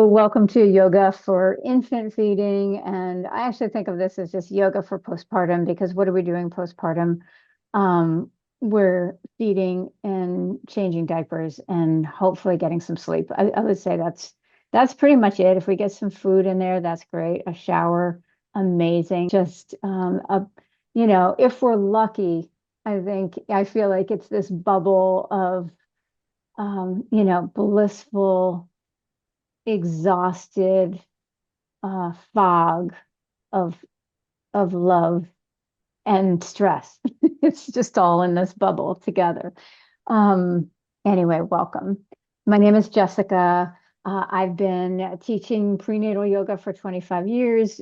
welcome to yoga for infant feeding. And I actually think of this as just yoga for postpartum because what are we doing postpartum? Um, we're feeding and changing diapers and hopefully getting some sleep. I would say that's pretty much it. If we get some food in there, that's great. A shower, amazing. Just if we're lucky, I feel like it's this bubble of blissful, exhausted fog of love and stress. It's just all in this bubble together. Um, anyway, welcome. My name is Jessica. I've been teaching prenatal yoga for 25 years,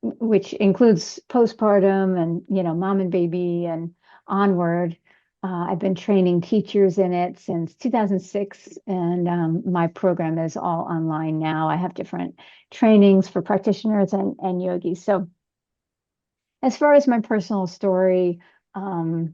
which includes postpartum and mom and baby and onward. I've been training teachers in it since 2006, and my program is all online now. I have different trainings for practitioners and yogis. So, as far as my personal story, I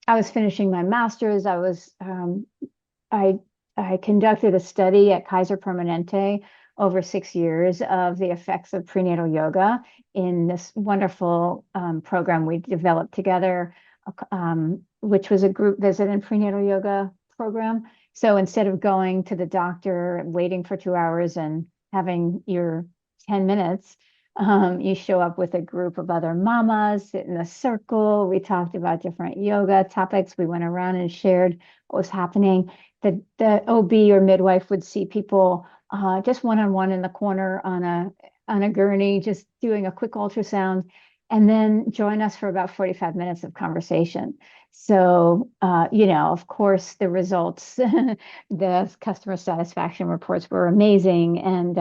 was finishing my master's. I I conducted a study at Kaiser Permanente over 6 years of the effects of prenatal yoga in this wonderful program we developed together, which was a group visit and prenatal yoga program. So instead of going to the doctor, waiting for 2 hours and having your 10 minutes, you show up with a group of other mamas, sit in a circle. We talked about different yoga topics. We went around and shared what was happening. The OB or midwife would see people just one-on-one in the corner on a gurney, just doing a quick ultrasound, and then join us for about 45 minutes of conversation. So, of course, the results, the customer satisfaction reports were amazing. And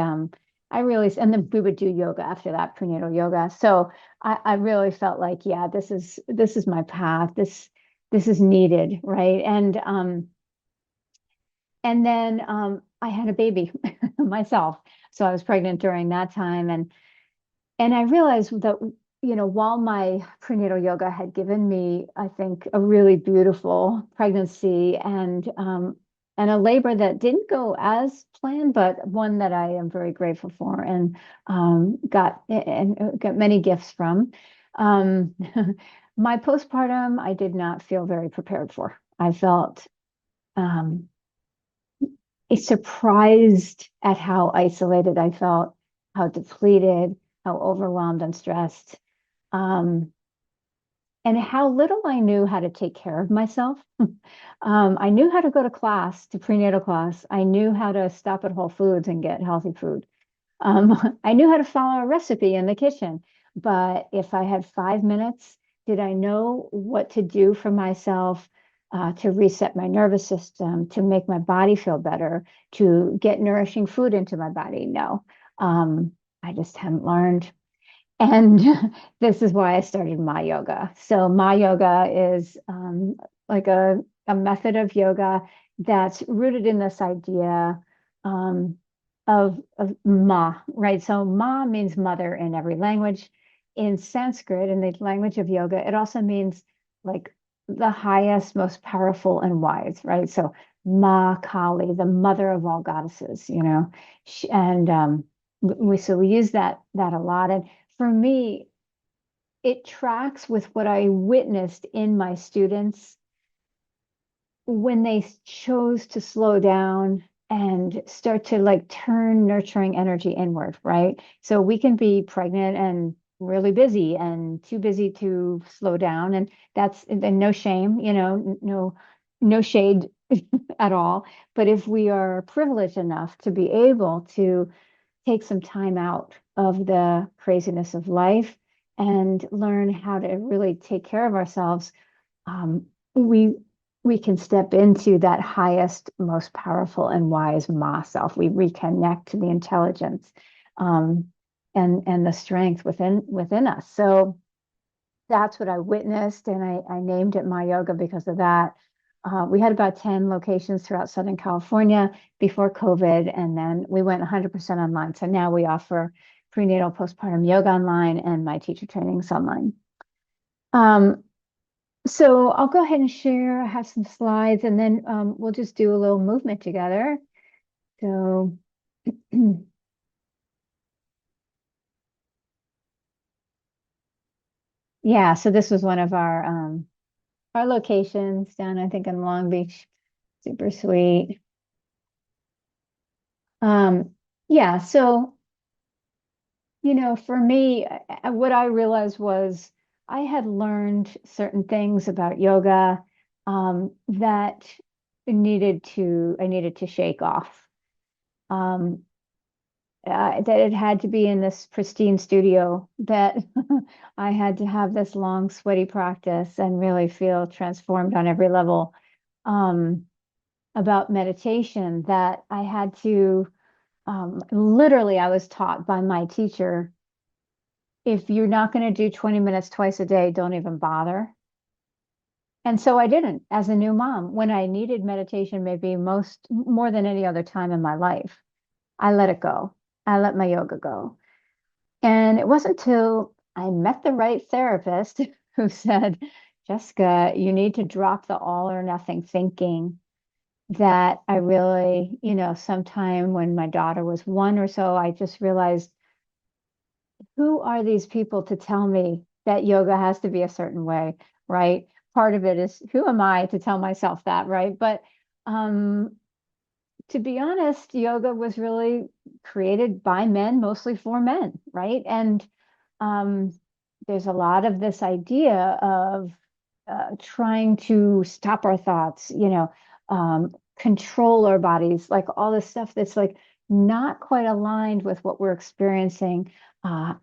and then we would do yoga after that, prenatal yoga. So I really felt like, yeah, this is my path. This is needed, right? And then I had a baby myself. So I was pregnant during that time. And I realized that, while my prenatal yoga had given me, I think, a really beautiful pregnancy and a labor that didn't go as planned, but one that I am very grateful for and got many gifts from. Um, my postpartum, I did not feel very prepared for. I felt um, surprised at how isolated I felt, how depleted, how overwhelmed and stressed, um, and how little I knew how to take care of myself. I knew how to go to class, to prenatal class. I knew how to stop at Whole Foods and get healthy food. I knew how to follow a recipe in the kitchen, but if I had 5 minutes, did I know what to do for myself to reset my nervous system, to make my body feel better, to get nourishing food into my body? No, I just hadn't learned. And this is why I started my yoga. So my yoga is like a method of yoga that's rooted in this idea um, of ma, right? So ma means mother in every language. In Sanskrit, in the language of yoga, it also means like the highest, most powerful and wise, right? So Ma Kali, the mother of all goddesses, and we use that a lot. And for me, it tracks with what I witnessed in my students when they chose to slow down and start to like turn nurturing energy inward, right? So we can be pregnant and really busy and too busy to slow down. And no shame, no shade at all. But if we are privileged enough to be able to take some time out of the craziness of life and learn how to really take care of ourselves, um, we we can step into that highest, most powerful and wise Ma self. We reconnect to the intelligence and the strength within us. So that's what I witnessed, and I named it my yoga because of that. We had about 10 locations throughout Southern California before COVID, and then we went 100% online. So now we offer prenatal postpartum yoga online and my teacher trainings online. So I'll go ahead and share. I have some slides, and then we'll just do a little movement together. So Yeah, so this was one of our locations down, I think, in Long Beach. Super sweet. Um, yeah, so for me, what I realized was I had learned certain things about yoga that I needed to shake off. Um, that it had to be in this pristine studio, that I had to have this long, sweaty practice and really feel transformed on every level. Um, about meditation, that I had to literally, I was taught by my teacher, if you're not going to do 20 minutes twice a day, don't even bother. And so I didn't as a new mom when I needed meditation, maybe more than any other time in my life. I let it go. I let my yoga go. And it wasn't until I met the right therapist who said, Jessica, you need to drop the all or nothing thinking, that I really, sometime when my daughter was one or so, I just realized, who are these people to tell me that yoga has to be a certain way, right? Part of it is, who am I to tell myself that, right? But um, to be honest, yoga was really created by men, mostly for men, right? And um, there's a lot of this idea of trying to stop our thoughts, control our bodies, like all this stuff that's like not quite aligned with what we're experiencing uh,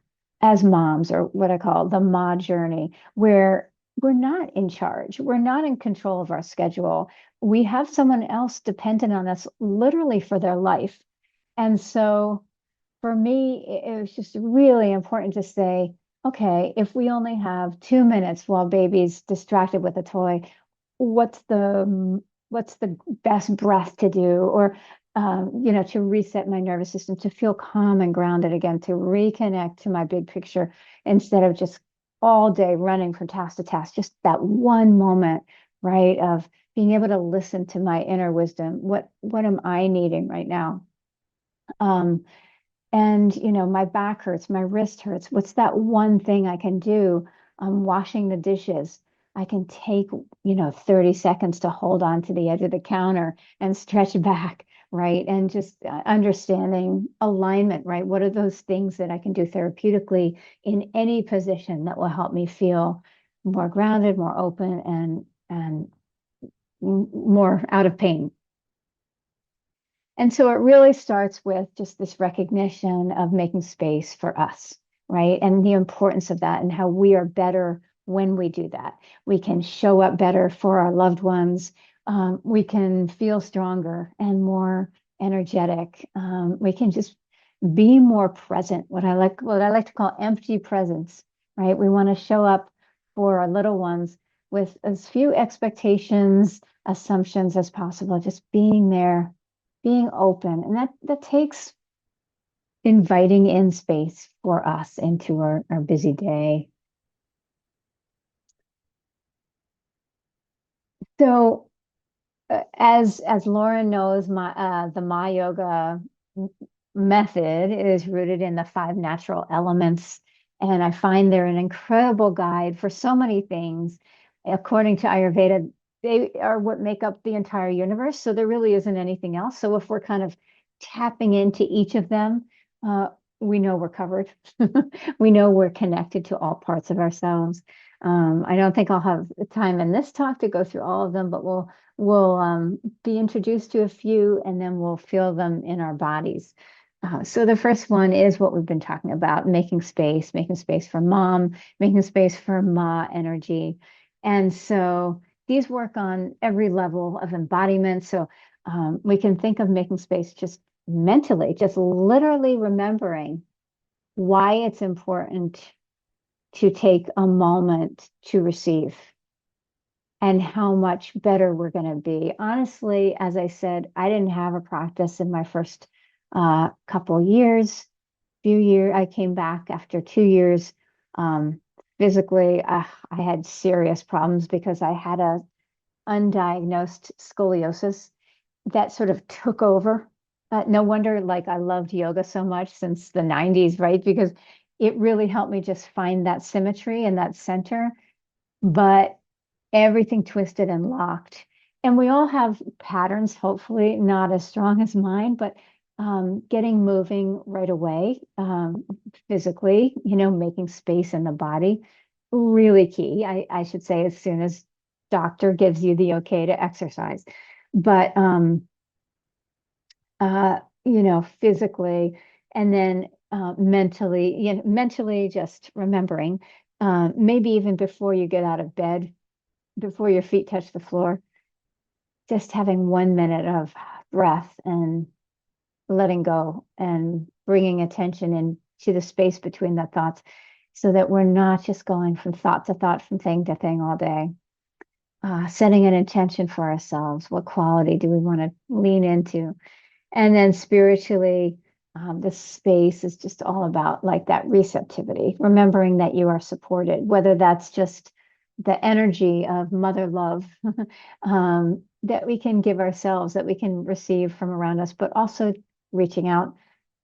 as moms, or what I call the ma journey, where we're not in charge, we're not in control of our schedule. We have someone else dependent on us literally for their life. And so for me, it was just really important to say, okay, if we only have 2 minutes while baby's distracted with a toy, what's the best breath to do? Or to reset my nervous system, to feel calm and grounded again, to reconnect to my big picture instead of just all day running from task to task. Just that one moment, right, of being able to listen to my inner wisdom. What am I needing right now? Um, and my back hurts, my wrist hurts. What's that one thing I can do? I'm washing the dishes. I can take 30 seconds to hold on to the edge of the counter and stretch back, right? And just understanding alignment, right? What are those things that I can do therapeutically in any position that will help me feel more grounded, more open, and more out of pain? And so it really starts with just this recognition of making space for us, right? And the importance of that, and how we are better when we do that. We can show up better for our loved ones. We can feel stronger and more energetic. We can just be more present, what I like to call empty presence, right? We want to show up for our little ones with as few expectations, assumptions as possible, just being there, being open. And that takes inviting in space for us into our busy day. So as Lauren knows, the Ma Yoga method is rooted in the five natural elements, and I find they're an incredible guide for so many things. According to Ayurveda, they are what make up the entire universe, so there really isn't anything else. So if we're kind of tapping into each of them, uh, we know we're covered. We know we're connected to all parts of ourselves. I don't think I'll have time in this talk to go through all of them, but we'll be introduced to a few, and then we'll feel them in our bodies. So the first one is what we've been talking about: making space for mom, making space for ma energy. And so these work on every level of embodiment. So we can think of making space just mentally, just literally remembering why it's important to take a moment to receive, and how much better we're going to be. Honestly, as I said, I didn't have a practice in my first couple years, few years. I came back after 2 years. Physically, I had serious problems because I had a undiagnosed scoliosis that sort of took over. No wonder, like, I loved yoga so much since the 90s, right? Because it really helped me just find that symmetry and that center, but everything twisted and locked. And we all have patterns, hopefully not as strong as mine, but getting moving right away, physically, making space in the body, really key. I should say as soon as doctor gives you the okay to exercise. But physically, and then mentally, mentally just remembering, maybe even before you get out of bed, before your feet touch the floor, just having 1 minute of breath and letting go and bringing attention into the space between the thoughts so that we're not just going from thought to thought, from thing to thing all day. Setting an intention for ourselves. What quality do we want to lean into? And then spiritually, the space is just all about like that receptivity, remembering that you are supported, whether that's just the energy of mother love that we can give ourselves, that we can receive from around us, but also reaching out.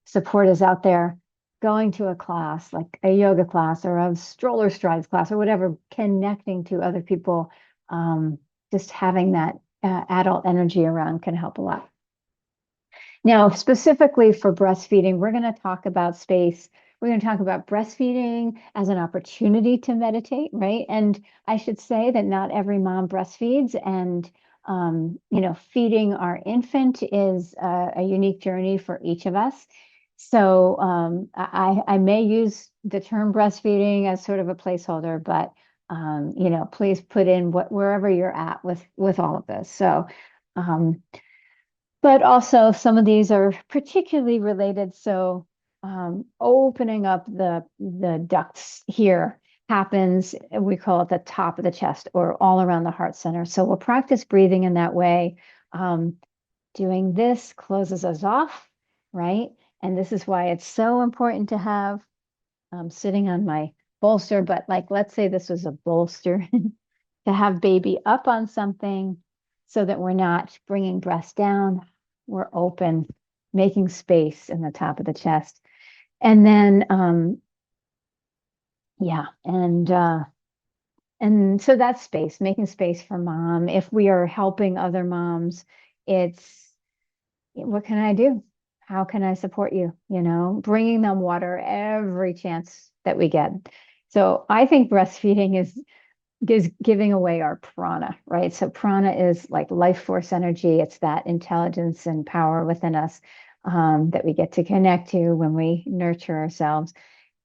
Support is out there, going to a class, like a yoga class or a stroller strides class or whatever, connecting to other people. Just having that adult energy around can help a lot. Now, specifically for breastfeeding, we're going to talk about space. We're going to talk about breastfeeding as an opportunity to meditate, right? And I should say that not every mom breastfeeds, and feeding our infant is a unique journey for each of us. So I may use the term breastfeeding as sort of a placeholder, but please put in wherever you're at with all of this. So. But also some of these are particularly related. So opening up the ducts here happens, we call it the top of the chest or all around the heart center. So we'll practice breathing in that way. Doing this closes us off, right? And this is why it's so important to have sitting on my bolster, but like, let's say this was a bolster to have baby up on something so that we're not bringing breast down, we're open, making space in the top of the chest. And then, and so that's space, making space for mom. If we are helping other moms, it's what can I do? How can I support you? Bringing them water every chance that we get. So I think breastfeeding is giving away our prana, right? So prana is like life force energy. It's that intelligence and power within us that we get to connect to when we nurture ourselves.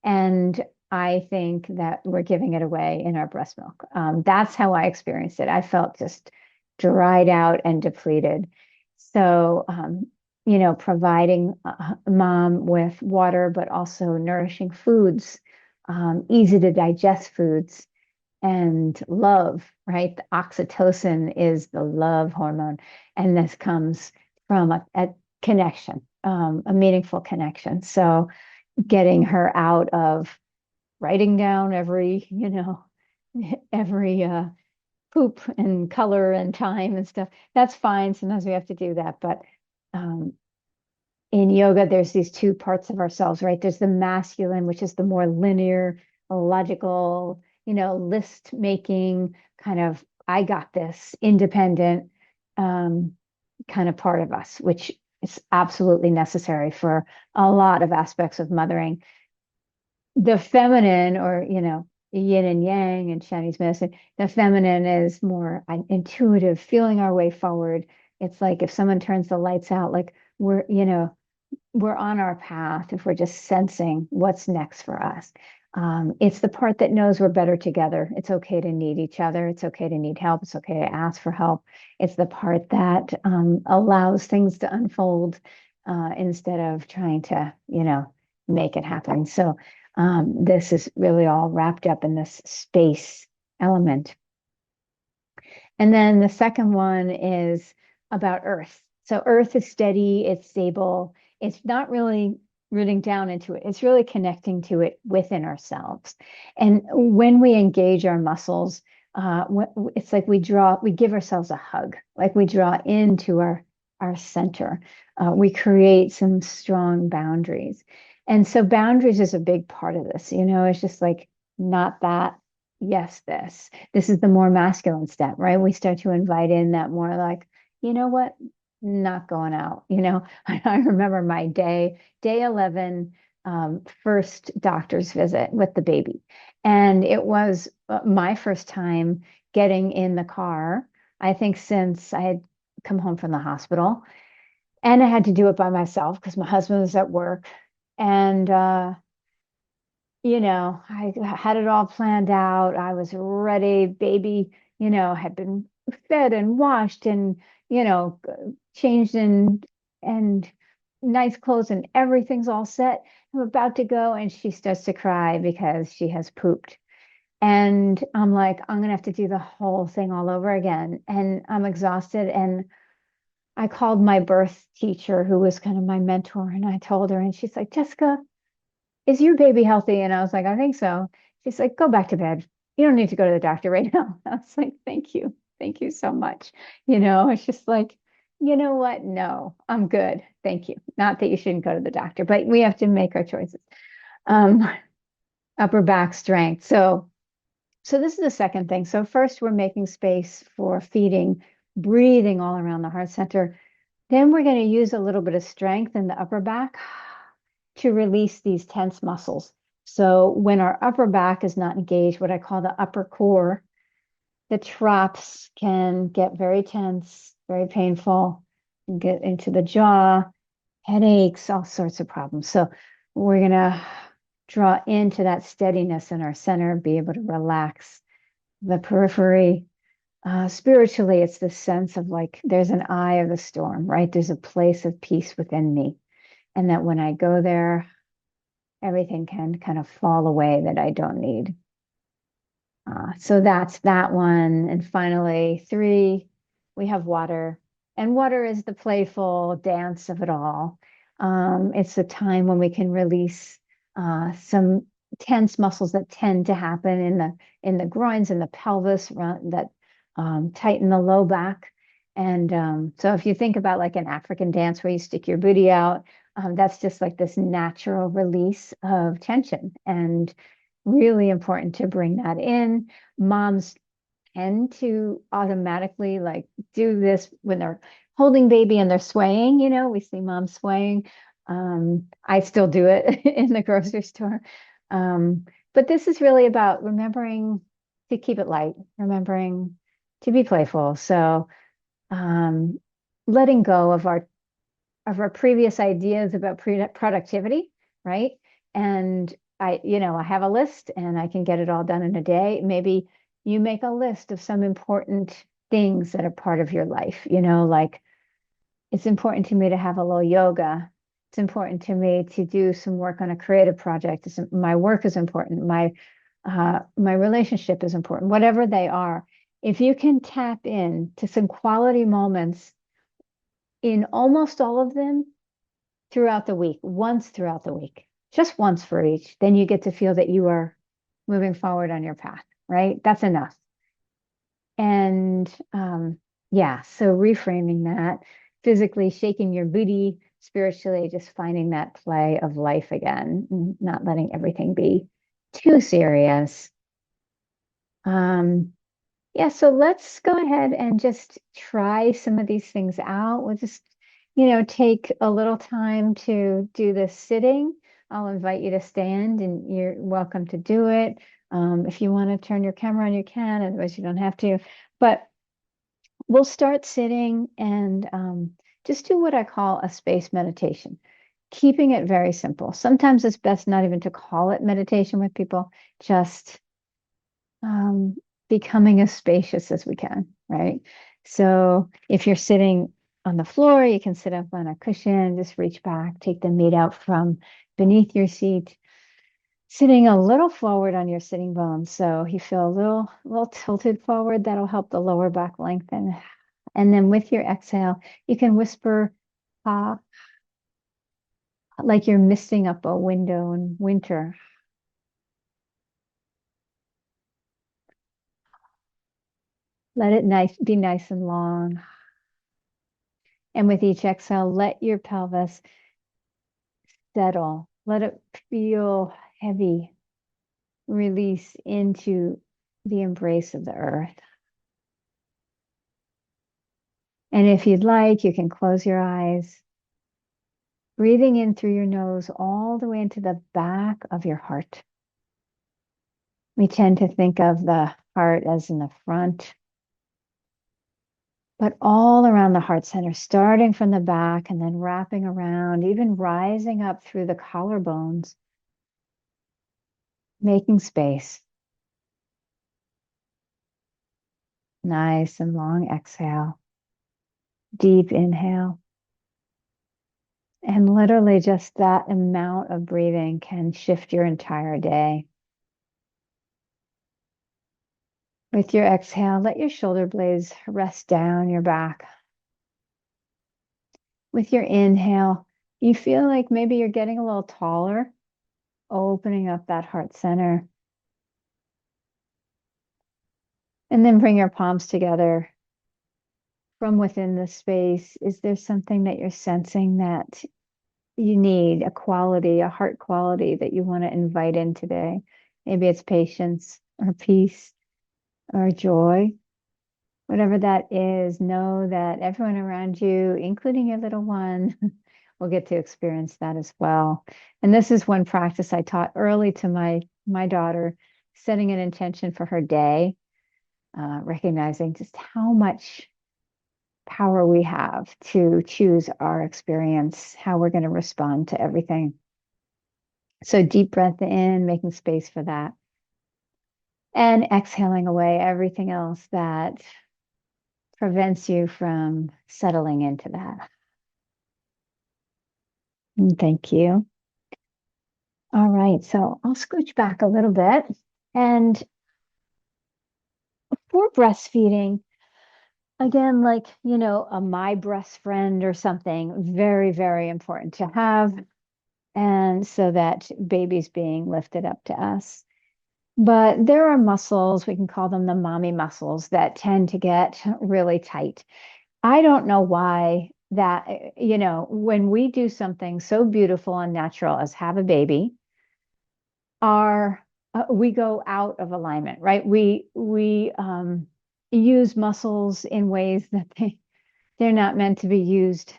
And I think that we're giving it away in our breast milk. That's how I experienced it. I felt just dried out and depleted. So, providing mom with water, but also nourishing foods, easy to digest foods, and love, right? The oxytocin is the love hormone. And this comes from a connection, a meaningful connection. So getting her out of writing down every poop and color and time and stuff. That's fine. Sometimes we have to do that. But in yoga, there's these two parts of ourselves, right? There's the masculine, which is the more linear, logical, list making kind of, I got this, independent kind of part of us, which is absolutely necessary for a lot of aspects of mothering. The feminine, or, yin and yang in Chinese medicine, the feminine is more intuitive, feeling our way forward. It's like if someone turns the lights out, like we're on our path, if we're just sensing what's next for us. It's the part that knows we're better together. It's okay to need each other. It's okay to need help. It's okay to ask for help. It's the part that allows things to unfold instead of trying to, make it happen. So this is really all wrapped up in this space element. And then the second one is about earth. So earth is steady, it's stable. It's not really rooting down into it. It's really connecting to it within ourselves. And when we engage our muscles, it's like we give ourselves a hug, like we draw into our center. We create some strong boundaries. And so boundaries is a big part of this. It's just like not that, yes, this. This is the more masculine step, right? We start to invite in that more like, you know what? Not going out. I remember my day 11, first doctor's visit with the baby. And it was my first time getting in the car, I think, since I had come home from the hospital. And I had to do it by myself because my husband was at work. And, I had it all planned out. I was ready. Baby, had been fed and washed and, changed and nice clothes and everything's all set. I'm about to go and she starts to cry because she has pooped. And I'm like, I'm gonna have to do the whole thing all over again. And I'm exhausted. And I called my birth teacher, who was kind of my mentor, and I told her, and she's like, Jessica, is your baby healthy? And I was like, I think so. She's like, go back to bed. You don't need to go to the doctor right now. I was like, thank you. Thank you so much. It's just like, you know what? No, I'm good. Thank you. Not that you shouldn't go to the doctor, but we have to make our choices. Um, Upper back strength. So this is the second thing. So first we're making space for feeding, breathing all around the heart center. Then we're going to use a little bit of strength in the upper back to release these tense muscles. So when our upper back is not engaged, what I call the upper core, the traps can get very tense, very painful, get into the jaw, headaches, all sorts of problems. So we're going to draw into that steadiness in our center, be able to relax the periphery. Spiritually, it's this sense of like there's an eye of the storm, right? There's a place of peace within me. And that when I go there, everything can kind of fall away that I don't need. So that's that one. And finally, three, we have water. And water is the playful dance of it all. It's the time when we can release some tense muscles that tend to happen in the groins and the pelvis that tighten the low back. And so if you think about like an African dance where you stick your booty out, that's just like this natural release of tension. And really important to bring that in. Moms tend to automatically like do this when they're holding baby and they're swaying. We see moms swaying. I still do it in the grocery store. But this is really about remembering to keep it light, remembering to be playful. So letting go of our previous ideas about productivity, right? And I have a list and I can get it all done in a day. Maybe you make a list of some important things that are part of your life, like it's important to me to have a little yoga. It's important to me to do some work on a creative project. My work is important. My relationship is important. Whatever they are, if you can tap in to some quality moments in almost all of them throughout the week, once throughout the week, just once for each, then you get to feel that you are moving forward on your path, right? That's enough. And yeah, so reframing that, physically shaking your booty, spiritually just finding that play of life again, not letting everything be too serious. Yeah, so let's go ahead and just try some of these things out. We'll just, take a little time to do this sitting. I'll invite you to stand and you're welcome to do it. If you want to turn your camera on, you can, otherwise you don't have to. But we'll start sitting and just do what I call a space meditation, keeping it very simple. Sometimes it's best not even to call it meditation with people, just becoming as spacious as we can, right? So if you're sitting on the floor, you can sit up on a cushion, just reach back, take the meat out from beneath your seat, sitting a little forward on your sitting bones. So you feel a little tilted forward. That'll help the lower back lengthen. And then with your exhale, you can whisper, ah, like you're misting up a window in winter. Let it be nice and long. And with each exhale, let your pelvis settle Let it feel heavy, release into the embrace of the earth. And if you'd like, you can close your eyes, breathing in through your nose all the way into the back of your heart. We tend to think of the heart as in the front, but all around the heart center, starting from the back and then wrapping around, even rising up through the collarbones, making space. Nice and long exhale, deep inhale. And literally just that amount of breathing can shift your entire day. With your exhale, let your shoulder blades rest down your back. With your inhale, you feel like maybe you're getting a little taller, opening up that heart center. And then bring your palms together. From within the space, is there something that you're sensing that you need, a quality, a heart quality that you want to invite in today? Maybe it's patience or peace or joy. Whatever that is, know that everyone around you, including your little one, will get to experience that as well. And this is one practice I taught early to my daughter, setting an intention for her day, recognizing just how much power we have to choose our experience, how we're going to respond to everything. So deep breath in, making space for that. And exhaling away everything else that prevents you from settling into that. And thank you. All right, so I'll scooch back a little bit. And for breastfeeding, again, like, a my breast friend or something, very, very important to have. And so that baby's being lifted up to us. But there are muscles, we can call them the mommy muscles, that tend to get really tight. I don't know why that, when we do something so beautiful and natural as have a baby, we go out of alignment, right? We use muscles in ways that they're not meant to be used,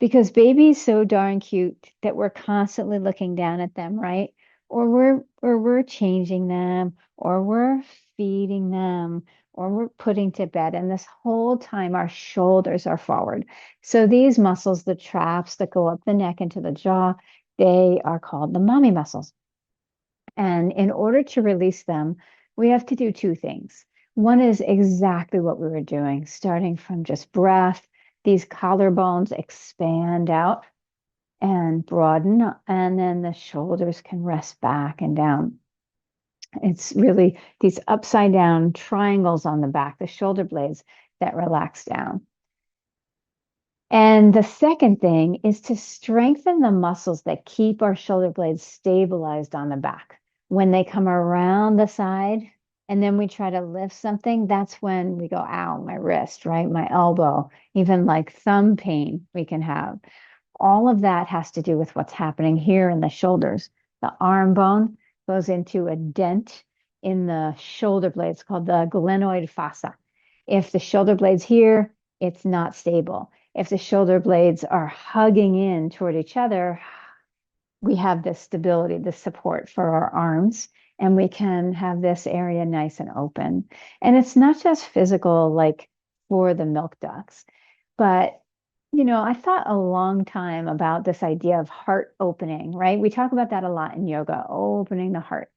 because baby's so darn cute that we're constantly looking down at them, right? Or we're changing them, or we're feeding them, or we're putting to bed. And this whole time our shoulders are forward. So these muscles, the traps that go up the neck into the jaw, they are called the mommy muscles. And in order to release them, we have to do two things. One is exactly what we were doing, starting from just breath. These collarbones expand out and broaden, and then the shoulders can rest back and down. It's really these upside down triangles on the back, the shoulder blades, that relax down. And the second thing is to strengthen the muscles that keep our shoulder blades stabilized on the back. When they come around the side and then we try to lift something, that's when we go, ow, my wrist, right? My elbow, even like thumb pain we can have. All of that has to do with what's happening here in the shoulders. The arm bone goes into a dent in the shoulder blades called the glenoid fossa. If the shoulder blade's here, it's not stable. If the shoulder blades are hugging in toward each other, we have this stability, this support for our arms, and we can have this area nice and open. And it's not just physical, like for the milk ducts, but I thought a long time about this idea of heart opening, right? We talk about that a lot in yoga, opening the heart.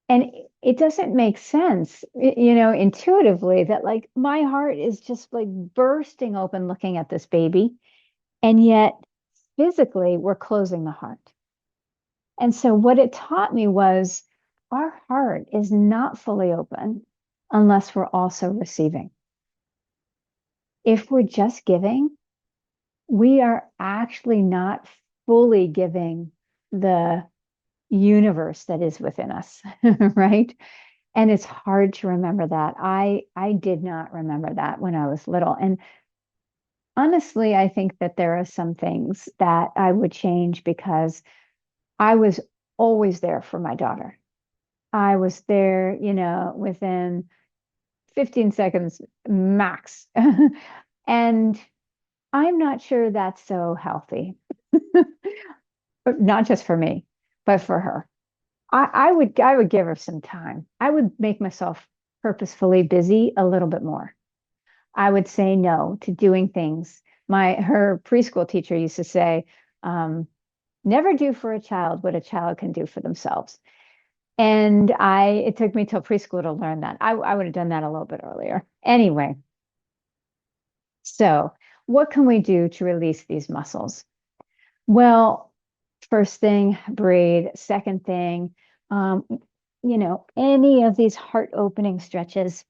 And it doesn't make sense, intuitively, that like my heart is just like bursting open looking at this baby. And yet physically we're closing the heart. And so what it taught me was our heart is not fully open unless we're also receiving. If we're just giving, we are actually not fully giving the universe that is within us, right? And it's hard to remember that. I did not remember that when I was little. And honestly, I think that there are some things that I would change, because I was always there for my daughter. I was there, within 15 seconds max. And I'm not sure that's so healthy, not just for me, but for her. I would give her some time. I would make myself purposefully busy a little bit more. I would say no to doing things. Her preschool teacher used to say, never do for a child what a child can do for themselves. And it took me till preschool to learn that. I would have done that a little bit earlier. Anyway, so what can we do to release these muscles? Well, first thing, breathe. Second thing, um, any of these heart opening stretches,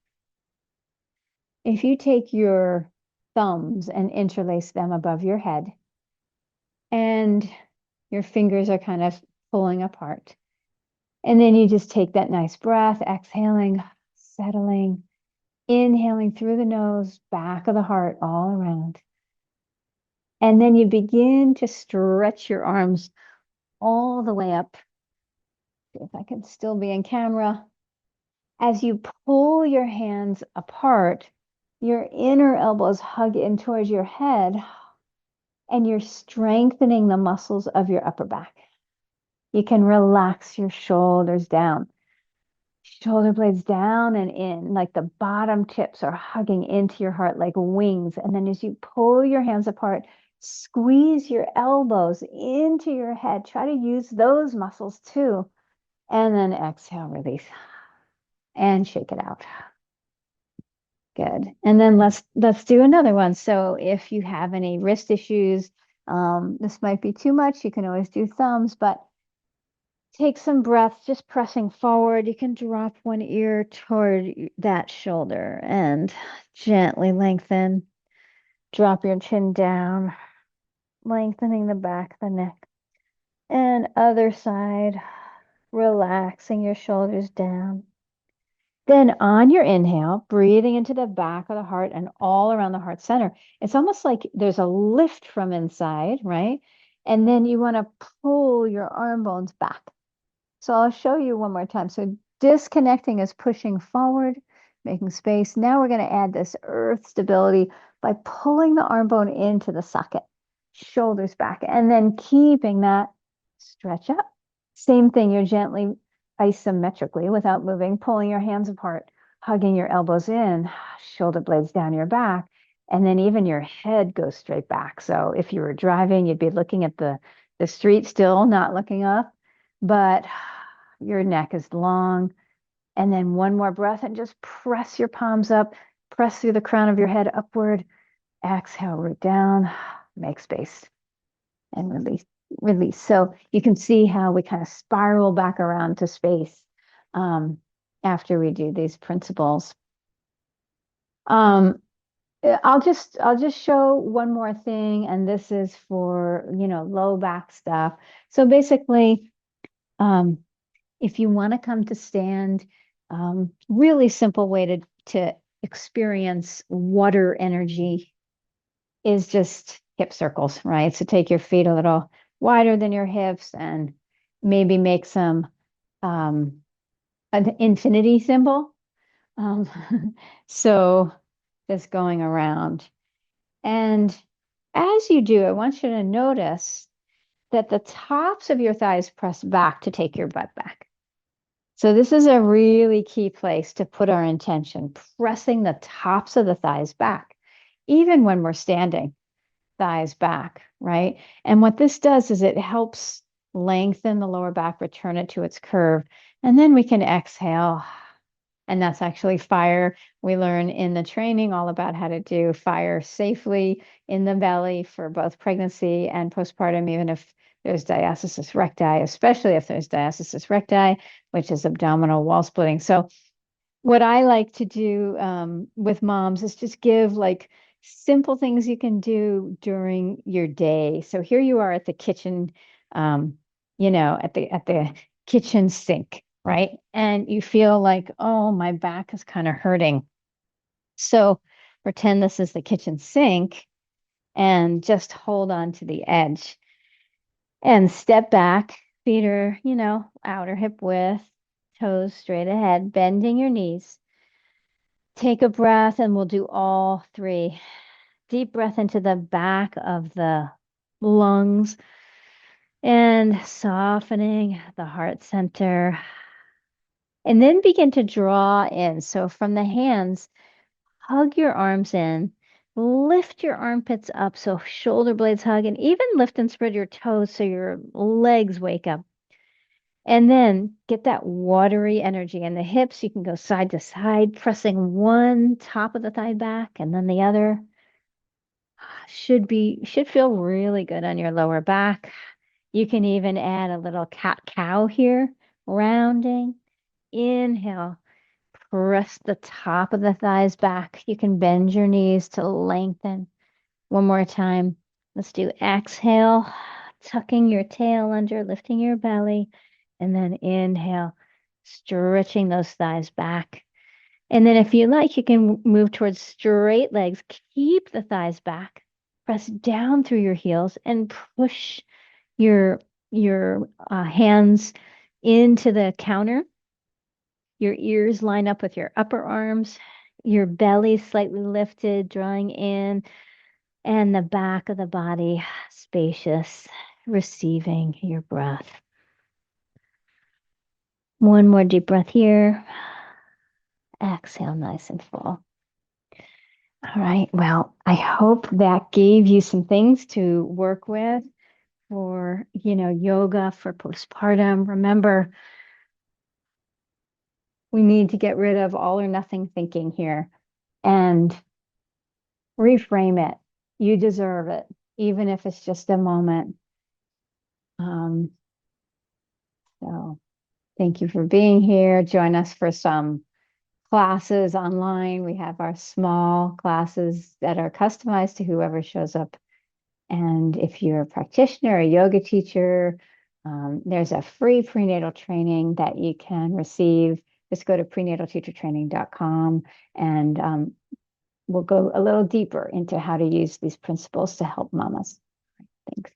if you take your thumbs and interlace them above your head, and your fingers are kind of pulling apart. And then you just take that nice breath, exhaling, settling, inhaling through the nose, back of the heart, all around. And then you begin to stretch your arms all the way up. See if I can still be in camera. As you pull your hands apart, your inner elbows hug in towards your head, and you're strengthening the muscles of your upper back. You can relax your shoulders down, shoulder blades down and in, like the bottom tips are hugging into your heart like wings. And then as you pull your hands apart, squeeze your elbows into your head. Try to use those muscles too. And then exhale, release, and shake it out. Good. And then let's do another one. So if you have any wrist issues, this might be too much. You can always do thumbs, but take some breaths, just pressing forward. You can drop one ear toward that shoulder and gently lengthen. Drop your chin down, lengthening the back of the neck. And other side, relaxing your shoulders down. Then on your inhale, breathing into the back of the heart and all around the heart center. It's almost like there's a lift from inside, right? And then you want to pull your arm bones back. So I'll show you one more time. So disconnecting is pushing forward, making space. Now we're going to add this earth stability by pulling the arm bone into the socket, shoulders back, and then keeping that stretch up. Same thing, you're gently isometrically without moving, pulling your hands apart, hugging your elbows in, shoulder blades down your back, and then even your head goes straight back. So if you were driving, you'd be looking at the street still, not looking up, but your neck is long. And then one more breath and just press your palms up, press through the crown of your head upward, exhale, root down, make space, and release. Release. So you can see how we kind of spiral back around to space after we do these principles. I'll just show one more thing, and this is for low back stuff. So basically, if you want to come to stand, really simple way to experience water energy is just hip circles, right? So take your feet a little wider than your hips and maybe make some an infinity symbol. Um, so just going around. And as you do, I want you to notice that the tops of your thighs press back to take your butt back. So this is a really key place to put our intention, pressing the tops of the thighs back, even when we're standing, thighs back, right? And what this does is it helps lengthen the lower back, return it to its curve, and then we can exhale. And that's actually fire. We learn in the training all about how to do fire safely in the belly for both pregnancy and postpartum, even if there's diastasis recti, especially if there's diastasis recti, which is abdominal wall splitting. So what I like to do with moms is just give like simple things you can do during your day. So here you are at the kitchen, at the kitchen sink, right? And you feel like, oh, my back is kind of hurting. So pretend this is the kitchen sink and just hold on to the edge and step back, Feet are, outer hip width, toes straight ahead, bending your knees. Take a breath and we'll do all three. Deep breath into the back of the lungs and softening the heart center. And then begin to draw in. So from the hands, hug your arms in, lift your armpits up so shoulder blades hug, and even lift and spread your toes so your legs wake up. And then get that watery energy in the hips. You can go side to side, pressing one top of the thigh back and then the other. Should feel really good on your lower back. You can even add a little cat cow here, rounding. Inhale, press the top of the thighs back. You can bend your knees to lengthen. One more time. Let's do exhale, tucking your tail under, lifting your belly, and then inhale, stretching those thighs back. And then if you like, you can move towards straight legs. Keep the thighs back. Press down through your heels and push your hands into the counter. Your ears line up with your upper arms. Your belly slightly lifted, drawing in, and the back of the body spacious, receiving your breath. One more deep breath here. Exhale, nice and full. All right. Well, I hope that gave you some things to work with for, yoga for postpartum. Remember, we need to get rid of all or nothing thinking here and reframe it. You deserve it, even if it's just a moment. Um, so thank you for being here. Join us for some classes online. We have our small classes that are customized to whoever shows up. And if you're a practitioner, a yoga teacher, there's a free prenatal training that you can receive. Just go to prenatalteachertraining.com and we'll go a little deeper into how to use these principles to help mamas. Thanks.